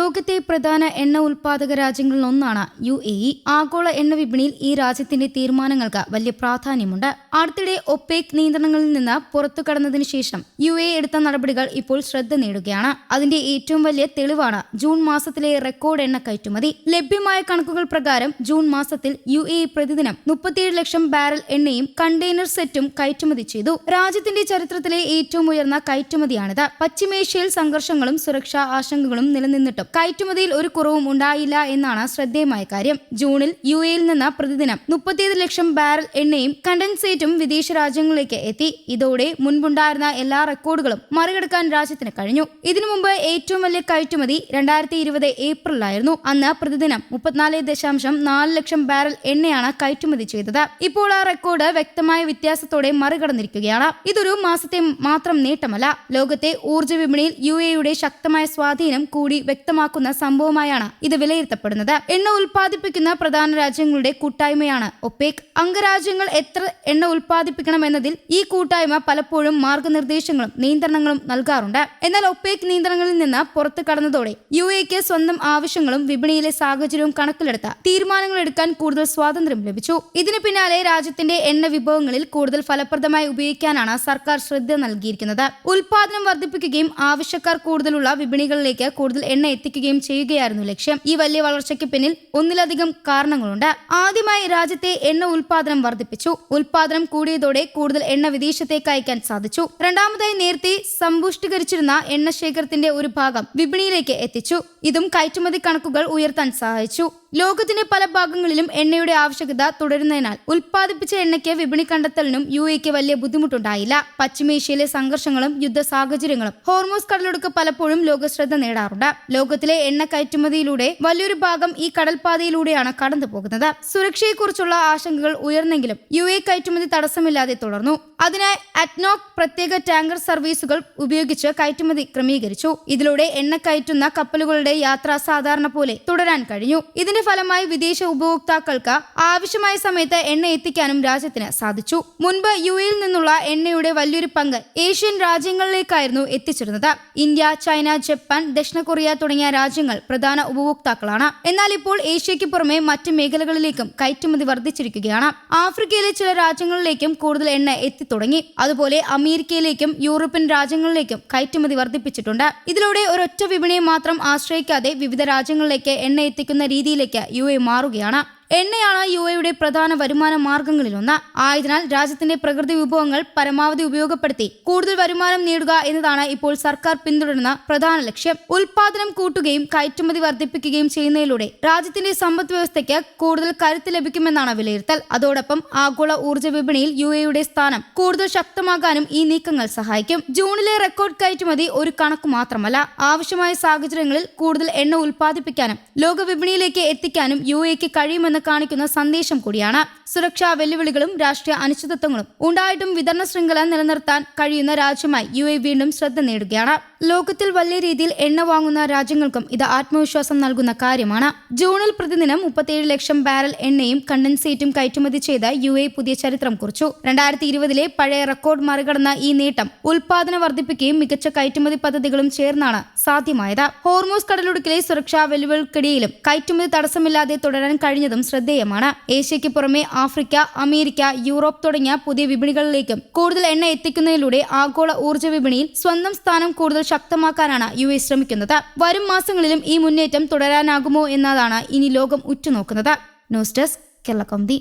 ലോകത്തെ പ്രധാന എണ്ണ ഉൽപാദക രാജ്യങ്ങളിലൊന്നാണ് UAE. ആഗോള എണ്ണ വിപണിയിൽ ഈ രാജ്യത്തിന്റെ തീരുമാനങ്ങൾക്ക് വലിയ പ്രാധാന്യമുണ്ട്. അടുത്തിടെ ഒപെക് നിയന്ത്രണങ്ങളിൽ നിന്ന് പുറത്തു കടന്നതിനു ശേഷം UAE എടുത്ത നടപടികൾ ഇപ്പോൾ ശ്രദ്ധ നേടുകയാണ്. അതിന്റെ ഏറ്റവും വലിയ തെളിവാണ് ജൂൺ മാസത്തിലെ റെക്കോർഡ് എണ്ണ കയറ്റുമതി. ലഭ്യമായ കണക്കുകൾ പ്രകാരം ജൂൺ മാസത്തിൽ UAE പ്രതിദിനം 37 ലക്ഷം ബാരൽ എണ്ണയും കണ്ടെയ്നർ സെറ്റും കയറ്റുമതി ചെയ്തു. രാജ്യത്തിന്റെ ചരിത്രത്തിലെ ഏറ്റവും ഉയർന്ന കയറ്റുമതിയാണിത്. പശ്ചിമേഷ്യയിൽ സംഘർഷങ്ങളും സുരക്ഷാ ആശങ്കകളും നിലനിന്നിട്ടും കയറ്റുമതിയിൽ ഒരു കുറവും ഉണ്ടായില്ല എന്നാണ് ശ്രദ്ധേയമായ കാര്യം. ജൂണിൽ UAE-യിൽ നിന്ന് പ്രതിദിനം 37 ലക്ഷം ബാരൽ എണ്ണയും കണ്ടൻസേറ്റും വിദേശ രാജ്യങ്ങളിലേക്ക് എത്തി. ഇതോടെ മുൻപുണ്ടായിരുന്ന എല്ലാ റെക്കോർഡുകളും മറികടക്കാൻ രാജ്യത്തിന് കഴിഞ്ഞു. ഇതിനു മുമ്പ് ഏറ്റവും വലിയ കയറ്റുമതി 2020 ഏപ്രിലായിരുന്നു. അന്ന് പ്രതിദിനം 34.4 ലക്ഷം ബാരൽ എണ്ണയാണ് കയറ്റുമതി ചെയ്തത്. ഇപ്പോൾ ആ റെക്കോർഡ് വ്യക്തമായ വ്യത്യാസത്തോടെ മറികടന്നിരിക്കുകയാണ്. ഇതൊരു മാസത്തെ മാത്രം നേട്ടമല്ല, ലോകത്തെ ഊർജ്ജ വിപണിയിൽ UAE-യുടെ ശക്തമായ സ്വാധീനം കൂടി വ്യക്തമാക്കുന്ന സംഭവമായാണ് ഇത് വിലയിരുത്തപ്പെടുന്നത്. എണ്ണ ഉൽപ്പാദിപ്പിക്കുന്ന പ്രധാന രാജ്യങ്ങളുടെ കൂട്ടായ്മയാണ് ഒപെക്. അംഗരാജ്യങ്ങൾ എത്ര എണ്ണ ഉൽപ്പാദിപ്പിക്കണം എന്നതിൽ ഈ കൂട്ടായ്മ പലപ്പോഴും മാർഗനിർദ്ദേശങ്ങളും നിയന്ത്രണങ്ങളും നൽകാറുണ്ട്. എന്നാൽ ഒപെക് നിയന്ത്രണങ്ങളിൽ നിന്ന് പുറത്തു കടന്നതോടെ UAE-ക്ക് സ്വന്തം ആവശ്യങ്ങളും വിപണിയിലെ സാഹചര്യവും കണക്കിലെടുത്ത തീരുമാനങ്ങൾ എടുക്കാൻ കൂടുതൽ സ്വാതന്ത്ര്യം ലഭിച്ചു. ഇതിന് പിന്നാലെ രാജ്യത്തിന്റെ എണ്ണ വിഭവങ്ങളിൽ കൂടുതൽ ഫലപ്രദമായി ഉപയോഗിക്കാനാണ് സർക്കാർ ശ്രദ്ധ നൽകിയിരിക്കുന്നത്. ഉൽപാദനം വർദ്ധിപ്പിക്കുകയും ആവശ്യക്കാർ കൂടുതലുള്ള വിപണികളിലേക്ക് കൂടുതൽ എണ്ണ എത്തിക്കുകയും ചെയ്യുകയായിരുന്നു ലക്ഷ്യം. ഈ വലിയ വളർച്ചയ്ക്ക് പിന്നിൽ ഒന്നിലധികം കാരണങ്ങളുണ്ട്. ആദ്യമായി രാജ്യത്തെ എണ്ണ ഉൽപാദനം വർദ്ധിപ്പിച്ചു. ഉൽപാദനം കൂടിയതോടെ കൂടുതൽ എണ്ണ വിദേശത്തേക്ക് അയക്കാൻ സാധിച്ചു. രണ്ടാമതായി, നേരത്തെ സമ്പുഷ്ടീകരിച്ചിരുന്ന എണ്ണ ശേഖരത്തിന്റെ ഒരു ഭാഗം വിപണിയിലേക്ക് എത്തിച്ചു. ഇതും കയറ്റുമതി കണക്കുകൾ ഉയർത്താൻ സഹായിച്ചു. ലോകത്തിന്റെ പല ഭാഗങ്ങളിലും എണ്ണയുടെ ആവശ്യകത തുടരുന്നതിനാൽ ഉൽപ്പാദിപ്പിച്ച എണ്ണയ്ക്ക് വിപണി കണ്ടെത്തലിനും UAE-ക്ക് വലിയ ബുദ്ധിമുട്ടുണ്ടായില്ല. പശ്ചിമേഷ്യയിലെ സംഘർഷങ്ങളും യുദ്ധ സാഹചര്യങ്ങളും ഹോർമൂസ് കടലൊടുക്ക് പലപ്പോഴും ലോക ശ്രദ്ധ നേടാറുണ്ട്. ലോകത്തിലെ എണ്ണ കയറ്റുമതിയിലൂടെ വലിയൊരു ഭാഗം ഈ കടൽപാതയിലൂടെയാണ് കടന്നു പോകുന്നത്. സുരക്ഷയെക്കുറിച്ചുള്ള ആശങ്കകൾ ഉയർന്നെങ്കിലും UAE കയറ്റുമതി തടസ്സമില്ലാതെ തുടർന്നു. അതിനായി അറ്റ്നോക് പ്രത്യേക ടാങ്കർ സർവീസുകൾ ഉപയോഗിച്ച് കയറ്റുമതി ക്രമീകരിച്ചു. ഇതിലൂടെ എണ്ണ കയറ്റുന്ന കപ്പലുകളുടെ യാത്ര സാധാരണ പോലെ തുടരാൻ കഴിഞ്ഞു. ഇതിന്റെ ഫലമായി വിദേശ ഉപഭോക്താക്കൾക്ക് ആവശ്യമായ സമയത്ത് എണ്ണ എത്തിക്കാനും രാജ്യത്തിന് സാധിച്ചു. മുൻപ് UAE-യിൽ നിന്നുള്ള എണ്ണയുടെ വലിയൊരു പങ്ക് ഏഷ്യൻ രാജ്യങ്ങളിലേക്കായിരുന്നു എത്തിച്ചിരുന്നത്. ഇന്ത്യ, ചൈന, ജപ്പാൻ, ദക്ഷിണ കൊറിയ തുടങ്ങിയ രാജ്യങ്ങൾ പ്രധാന ഉപഭോക്താക്കളാണ്. എന്നാൽ ഇപ്പോൾ ഏഷ്യയ്ക്ക് പുറമെ മറ്റ് മേഖലകളിലേക്കും കയറ്റുമതി വർദ്ധിച്ചിരിക്കുകയാണ്. ആഫ്രിക്കയിലെ ചില രാജ്യങ്ങളിലേക്കും കൂടുതൽ എണ്ണ എത്തിത്തുടങ്ങി. അതുപോലെ അമേരിക്കയിലേക്കും യൂറോപ്യൻ രാജ്യങ്ങളിലേക്കും കയറ്റുമതി വർദ്ധിപ്പിച്ചിട്ടുണ്ട്. ഇതിലൂടെ ഒരൊറ്റ വിപണിയെ മാത്രം ആശ്രയിക്കാതെ വിവിധ രാജ്യങ്ങളിലേക്ക് എണ്ണ എത്തിക്കുന്ന രീതിയിലേക്ക് UAE മാറുകയാണ്. എണ്ണയാണ് UAE-യുടെ പ്രധാന വരുമാന മാർഗങ്ങളിലൊന്ന്. ആയതിനാൽ രാജ്യത്തിന്റെ പ്രകൃതി വിഭവങ്ങൾ പരമാവധി ഉപയോഗപ്പെടുത്തി കൂടുതൽ വരുമാനം നേടുക എന്നതാണ് ഇപ്പോൾ സർക്കാർ പിന്തുടരുന്ന പ്രധാന ലക്ഷ്യം. ഉൽപാദനം കൂട്ടുകയും കയറ്റുമതി വർദ്ധിപ്പിക്കുകയും ചെയ്യുന്നതിലൂടെ രാജ്യത്തിന്റെ സമ്പദ് വ്യവസ്ഥയ്ക്ക് കൂടുതൽ കരുത്ത് ലഭിക്കുമെന്നാണ് വിലയിരുത്തൽ. അതോടൊപ്പം ആഗോള ഊർജ്ജ വിപണിയിൽ UAE-യുടെ സ്ഥാനം കൂടുതൽ ശക്തമാകാനും ഈ നീക്കങ്ങൾ സഹായിക്കും. ജൂണിലെ റെക്കോർഡ് കയറ്റുമതി ഒരു കണക്ക് മാത്രമല്ല, ആവശ്യമായ സാഹചര്യങ്ങളിൽ കൂടുതൽ എണ്ണ ഉൽപ്പാദിപ്പിക്കാനും ലോക വിപണിയിലേക്ക് എത്തിക്കാനും UAE-ക്ക് കഴിയുമെന്ന് കാണിക്കുന്ന സന്ദേശം കൂടിയാണ്. സുരക്ഷാ വെല്ലുവിളികളും രാഷ്ട്രീയ അനിശ്ചിതത്വങ്ങളും ഉണ്ടായിട്ടും വിതരണ ശൃംഖല നിലനിർത്താൻ കഴിയുന്ന രാജ്യമായി UAE വീണ്ടും ശ്രദ്ധ നേടുകയാണ്. ലോകത്തിൽ വലിയ രീതിയിൽ എണ്ണ വാങ്ങുന്ന രാജ്യങ്ങൾക്കും ഇത് ആത്മവിശ്വാസം നൽകുന്ന കാര്യമാണ്. ജൂണിൽ പ്രതിദിനം 37 ലക്ഷം ബാരൽ എണ്ണയും കണ്ടൻസേറ്റും കയറ്റുമതി ചെയ്ത UAE പുതിയ ചരിത്രം കുറിച്ചു. 2020-ലെ പഴയ റെക്കോർഡ് മറികടന്ന ഈ നേട്ടം ഉൽപാദനം വർദ്ധിപ്പിക്കുകയും മികച്ച കയറ്റുമതി പദ്ധതികളും ചേർന്നാണ് സാധ്യമായത്. ഹോർമൂസ് കടലിടുക്കിലെ സുരക്ഷാ വെല്ലുവിളിക്കിടയിലും കയറ്റുമതി തടസ്സമില്ലാതെ തുടരാൻ കഴിഞ്ഞതും ശ്രദ്ധേയമാണ്. ഏഷ്യയ്ക്ക് പുറമെ ആഫ്രിക്ക, അമേരിക്ക, യൂറോപ്പ് തുടങ്ങിയ പുതിയ വിപണികളിലേക്കും കൂടുതൽ എണ്ണ എത്തിക്കുന്നതിലൂടെ ആഗോള ഊർജ്ജ വിപണിയിൽ സ്വന്തം സ്ഥാനം കൂടുതൽ ശക്തമാക്കാനാണ് UAE ശ്രമിക്കുന്നത്. വരും മാസങ്ങളിലും ഈ മുന്നേറ്റം തുടരാനാകുമോ എന്നതാണ് ഇനി ലോകം ഉറ്റുനോക്കുന്നത്. News desk Kerala Kaumudi.